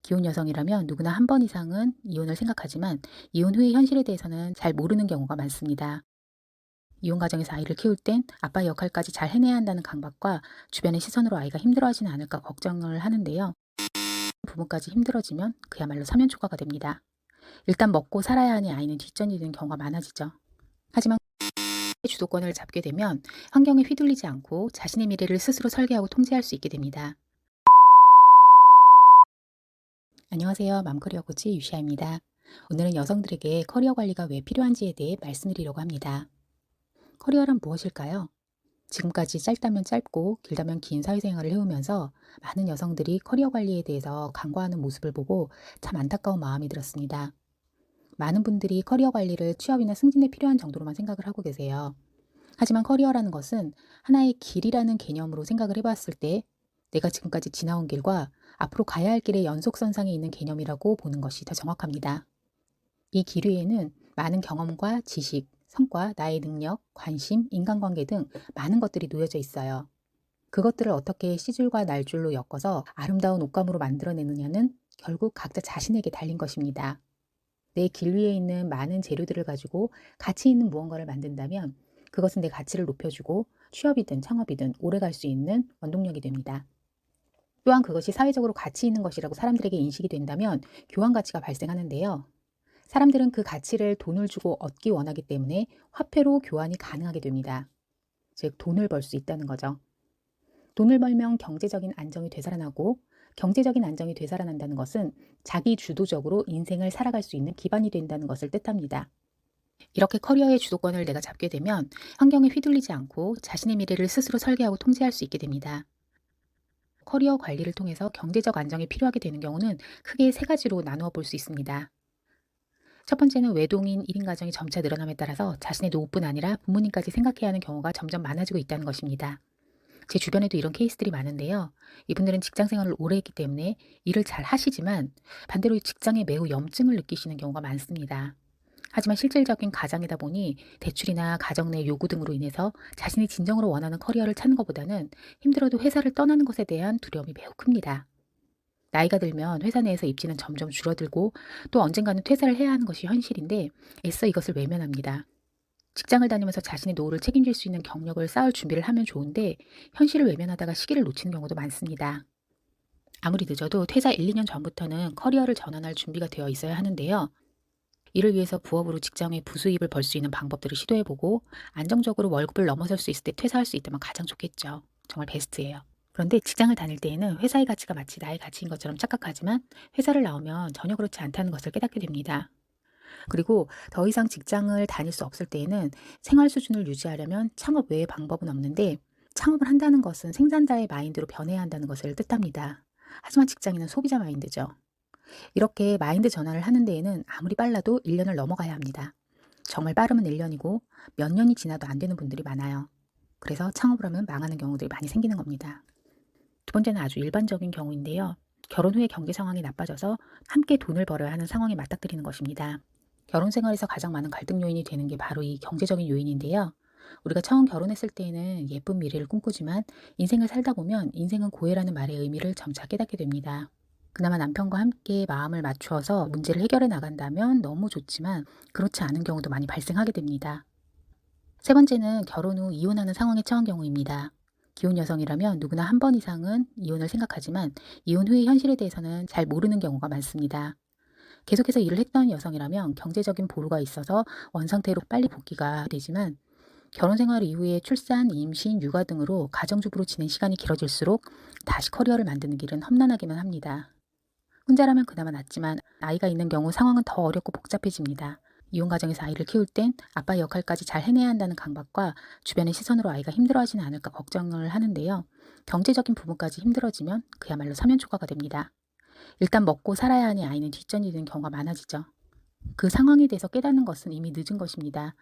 기혼 여성이라면 누구나 한 번 이상은 이혼을 생각하지만 이혼 후의 현실에 대해서는 잘 모르는 경우가 많습니다. 이혼 가정에서 아이를 키울 땐 아빠 역할까지 잘 해내야 한다는 강박과 주변의 시선으로 아이가 힘들어하지는 않을까 걱정을 하는데요. 부모까지 힘들어지면 그야말로 사면초가가 됩니다. 일단 먹고 살아야 하니 아이는 뒷전이 되는 경우가 많아지죠. 하지만 주도권을 잡게 되면 환경에 휘둘리지 않고 자신의 미래를 스스로 설계하고 통제할 수 있게 됩니다. 안녕하세요. 맘커리어 코치 유시아입니다. 오늘은 여성들에게 커리어 관리가 왜 필요한지에 대해 말씀드리려고 합니다. 커리어란 무엇일까요? 지금까지 짧다면 짧고 길다면 긴 사회생활을 해오면서 많은 여성들이 커리어 관리에 대해서 간과하는 모습을 보고 참 안타까운 마음이 들었습니다. 많은 분들이 커리어 관리를 취업이나 승진에 필요한 정도로만 생각을 하고 계세요. 하지만 커리어라는 것은 하나의 길이라는 개념으로 생각을 해봤을 때 내가 지금까지 지나온 길과 앞으로 가야 할 길의 연속선상에 있는 개념이라고 보는 것이 더 정확합니다. 이 길 위에는 많은 경험과 지식, 성과, 나의 능력, 관심, 인간관계 등 많은 것들이 놓여져 있어요. 그것들을 어떻게 시줄과 날줄로 엮어서 아름다운 옷감으로 만들어내느냐는 결국 각자 자신에게 달린 것입니다. 내 길 위에 있는 많은 재료들을 가지고 가치 있는 무언가를 만든다면 그것은 내 가치를 높여주고 취업이든 창업이든 오래 갈 수 있는 원동력이 됩니다. 또한 그것이 사회적으로 가치 있는 것이라고 사람들에게 인식이 된다면 교환 가치가 발생하는데요. 사람들은 그 가치를 돈을 주고 얻기 원하기 때문에 화폐로 교환이 가능하게 됩니다. 즉, 돈을 벌 수 있다는 거죠. 돈을 벌면 경제적인 안정이 되살아나고 경제적인 안정이 되살아난다는 것은 자기 주도적으로 인생을 살아갈 수 있는 기반이 된다는 것을 뜻합니다. 이렇게 커리어의 주도권을 내가 잡게 되면 환경에 휘둘리지 않고 자신의 미래를 스스로 설계하고 통제할 수 있게 됩니다. 커리어 관리를 통해서 경제적 안정이 필요하게 되는 경우는 크게 세 가지로 나누어 볼 수 있습니다. 첫 번째는 외동인 1인 가정이 점차 늘어남에 따라서 자신의 노후뿐 아니라 부모님까지 생각해야 하는 경우가 점점 많아지고 있다는 것입니다. 제 주변에도 이런 케이스들이 많은데요. 이분들은 직장 생활을 오래 했기 때문에 일을 잘 하시지만 반대로 직장에 매우 염증을 느끼시는 경우가 많습니다. 하지만 실질적인 가장이다 보니 대출이나 가정 내 요구 등으로 인해서 자신이 진정으로 원하는 커리어를 찾는 것보다는 힘들어도 회사를 떠나는 것에 대한 두려움이 매우 큽니다. 나이가 들면 회사 내에서 입지는 점점 줄어들고 또 언젠가는 퇴사를 해야 하는 것이 현실인데 애써 이것을 외면합니다. 직장을 다니면서 자신의 노후를 책임질 수 있는 경력을 쌓을 준비를 하면 좋은데 현실을 외면하다가 시기를 놓치는 경우도 많습니다. 아무리 늦어도 퇴사 1, 2년 전부터는 커리어를 전환할 준비가 되어 있어야 하는데요. 이를 위해서 부업으로 직장에 부수입을 벌 수 있는 방법들을 시도해보고 안정적으로 월급을 넘어설 수 있을 때 퇴사할 수 있다면 가장 좋겠죠. 정말 베스트예요. 그런데 직장을 다닐 때에는 회사의 가치가 마치 나의 가치인 것처럼 착각하지만 회사를 나오면 전혀 그렇지 않다는 것을 깨닫게 됩니다. 그리고 더 이상 직장을 다닐 수 없을 때에는 생활 수준을 유지하려면 창업 외의 방법은 없는데 창업을 한다는 것은 생산자의 마인드로 변해야 한다는 것을 뜻합니다. 하지만 직장인은 소비자 마인드죠. 이렇게 마인드 전환을 하는 데에는 아무리 빨라도 1년을 넘어가야 합니다. 정말 빠르면 1년이고 몇 년이 지나도 안 되는 분들이 많아요. 그래서 창업을 하면 망하는 경우들이 많이 생기는 겁니다. 두 번째는 아주 일반적인 경우인데요. 결혼 후에 경제 상황이 나빠져서 함께 돈을 벌어야 하는 상황에 맞닥뜨리는 것입니다. 결혼 생활에서 가장 많은 갈등 요인이 되는 게 바로 이 경제적인 요인인데요. 우리가 처음 결혼했을 때에는 예쁜 미래를 꿈꾸지만 인생을 살다 보면 인생은 고해라는 말의 의미를 점차 깨닫게 됩니다. 그나마 남편과 함께 마음을 맞추어서 문제를 해결해 나간다면 너무 좋지만 그렇지 않은 경우도 많이 발생하게 됩니다. 세 번째는 결혼 후 이혼하는 상황에 처한 경우입니다. 기혼 여성이라면 누구나 한 번 이상은 이혼을 생각하지만 이혼 후의 현실에 대해서는 잘 모르는 경우가 많습니다. 계속해서 일을 했던 여성이라면 경제적인 보루가 있어서 원상태로 빨리 복귀가 되지만 결혼 생활 이후에 출산, 임신, 육아 등으로 가정주부로 지낸 시간이 길어질수록 다시 커리어를 만드는 길은 험난하기만 합니다. 혼자라면 그나마 낫지만 아이가 있는 경우 상황은 더 어렵고 복잡해집니다. 이혼 가정에서 아이를 키울 땐 아빠의 역할까지 잘 해내야 한다는 강박과 주변의 시선으로 아이가 힘들어하지는 않을까 걱정을 하는데요. 경제적인 부분까지 힘들어지면 그야말로 사면초가가 됩니다. 일단 먹고 살아야 하니 아이는 뒷전이 되는 경우가 많아지죠. 그 상황에 대해서 깨닫는 것은 이미 늦은 것입니다.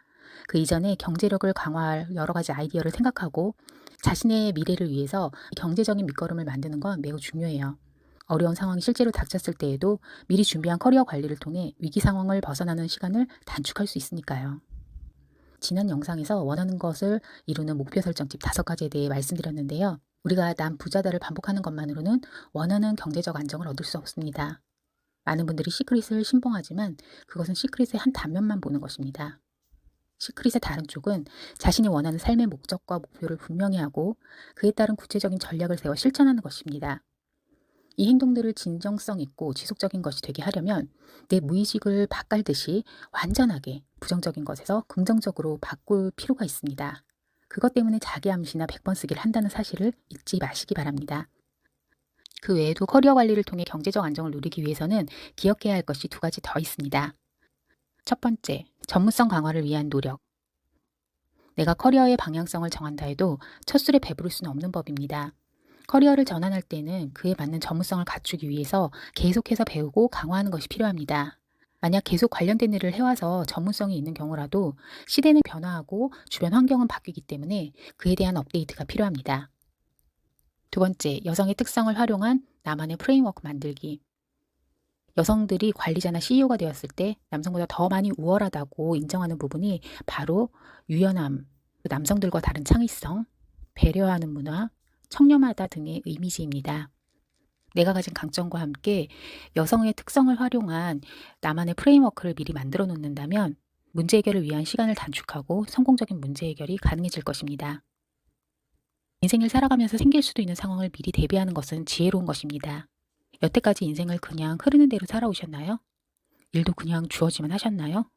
그 이전에 경제력을 강화할 여러 가지 아이디어를 생각하고 자신의 미래를 위해서 경제적인 밑거름을 만드는 건 매우 중요해요. 어려운 상황이 실제로 닥쳤을 때에도 미리 준비한 커리어 관리를 통해 위기 상황을 벗어나는 시간을 단축할 수 있으니까요. 지난 영상에서 원하는 것을 이루는 목표 설정집 5가지에 대해 말씀드렸는데요. 우리가 난 부자다를 반복하는 것만으로는 원하는 경제적 안정을 얻을 수 없습니다. 많은 분들이 시크릿을 신봉하지만 그것은 시크릿의 한 단면만 보는 것입니다. 시크릿의 다른 쪽은 자신이 원하는 삶의 목적과 목표를 분명히 하고 그에 따른 구체적인 전략을 세워 실천하는 것입니다. 이 행동들을 진정성 있고 지속적인 것이 되게 하려면 내 무의식을 바깔듯이 완전하게 부정적인 것에서 긍정적으로 바꿀 필요가 있습니다. 그것 때문에 자기 암시나 100번 쓰기를 한다는 사실을 잊지 마시기 바랍니다. 그 외에도 커리어 관리를 통해 경제적 안정을 누리기 위해서는 기억해야 할 것이 두 가지 더 있습니다. 첫 번째, 전문성 강화를 위한 노력. 내가 커리어의 방향성을 정한다 해도 첫 술에 배부를 수는 없는 법입니다. 커리어를 전환할 때는 그에 맞는 전문성을 갖추기 위해서 계속해서 배우고 강화하는 것이 필요합니다. 만약 계속 관련된 일을 해와서 전문성이 있는 경우라도 시대는 변화하고 주변 환경은 바뀌기 때문에 그에 대한 업데이트가 필요합니다. 두 번째, 여성의 특성을 활용한 나만의 프레임워크 만들기. 여성들이 관리자나 CEO가 되었을 때 남성보다 더 많이 우월하다고 인정하는 부분이 바로 유연함, 남성들과 다른 창의성, 배려하는 문화, 청렴하다 등의 이미지입니다. 내가 가진 강점과 함께 여성의 특성을 활용한 나만의 프레임워크를 미리 만들어 놓는다면 문제 해결을 위한 시간을 단축하고 성공적인 문제 해결이 가능해질 것입니다. 인생을 살아가면서 생길 수도 있는 상황을 미리 대비하는 것은 지혜로운 것입니다. 여태까지 인생을 그냥 흐르는 대로 살아오셨나요? 일도 그냥 주어지면 하셨나요?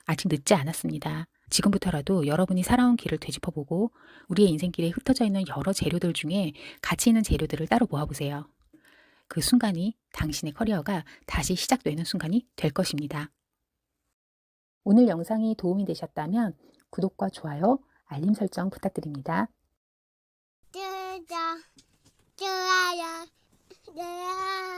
아직 늦지 않았습니다. 지금부터라도 여러분이 살아온 길을 되짚어보고 우리의 인생길에 흩어져 있는 여러 재료들 중에 가치 있는 재료들을 따로 모아보세요. 그 순간이 당신의 커리어가 다시 시작되는 순간이 될 것입니다. 오늘 영상이 도움이 되셨다면 구독과 좋아요, 알림 설정 부탁드립니다. 구독, 좋아요, 눌러주세요.